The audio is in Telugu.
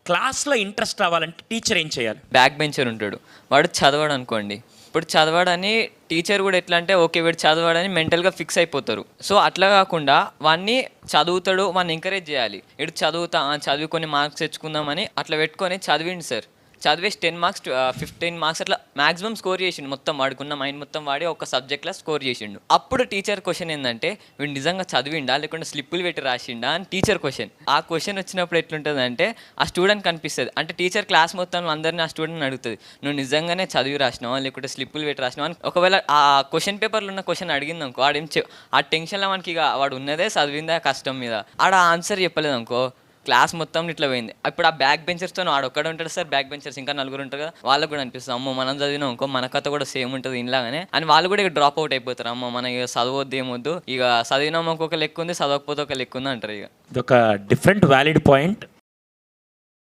క్లాస్లో ఇంట్రెస్ట్ రావాలంటే టీచర్ ఏం చేయాలి? బ్యాక్ బెంచర్ ఉంటాడు, వాడు చదవడు అనుకోండి. ఇప్పుడు చదవడని టీచర్ కూడా ఎట్లా అంటే ఓకే వీడు చదవడని మెంటల్గా ఫిక్స్ అయిపోతారు. సో అట్లా కాకుండా వాడిని చదువుతాడు, వాడిని ఎంకరేజ్ చేయాలి. ఇటు చదువుకొని మార్క్స్ తెచ్చుకుందామని అట్లా పెట్టుకొని చదివిండి సార్. చదివేసి 10 మార్క్స్ 15 మార్క్స్ అట్లా మ్యాక్సిమం స్కోర్ చేసిండు. మొత్తం వాడుకున్న మైండ్ మొత్తం వాడి ఒక సబ్జెక్ట్లో స్కోర్ చేసిండు. అప్పుడు టీచర్ క్వశ్చన్ ఏంటంటే వీడు నిజంగా చదివిండా లేకుంటే స్లిప్పులు పెట్టి రాసిండా అని టీచర్ క్వశ్చన్. ఆ క్వశ్చన్ వచ్చినప్పుడు ఎట్లుంటుంది అంటే ఆ స్టూడెంట్ కనిపిస్తుంది. అంటే టీచర్ క్లాస్ మొత్తం అందరినీ ఆ స్టూడెంట్ని అడుగుతుంది, నువ్వు నిజంగానే చదివి రాసినావా లేకుంటే స్లిప్పులు పెట్టి రాసినావా అని. ఒకవేళ ఆ క్వశ్చన్ పేపర్లో ఉన్న క్వశ్చన్ అడిగింది అనుకో, ఆ టెన్షన్లో మనకి ఇక వాడు ఉన్నదే చదివిందా కష్టం మీద ఆడ ఆన్సర్ చెప్పలేదు అనుకో, క్లాస్ మొత్తం ఇట్లా పోయింది. ఇప్పుడు ఆ బ్యాక్ బెంచర్స్తో ఆడొక్కడే ఉంటాడు సార్, బ్యాక్ బెంచర్స్ ఇంకా నలుగురు ఉంటారు కదా, వాళ్ళకు కూడా అనిపిస్తుంది అమ్మో మనం చదివినాం ఇంకో మన కథ కూడా సేమ్ ఉంటుంది ఇలాగానే అని వాళ్ళు కూడా ఇక డ్రాప్ అవుట్ అయిపోతారు. అమ్మో మనం ఇక చదవద్దు ఏమొద్దు, ఇక చదివినాం ఒక లెక్క ఉంది, చదవకపోతే ఒక లెక్క ఉంది అంటారు. ఇక ఇదొక డిఫరెంట్ వ్యాలిడ్ పాయింట్.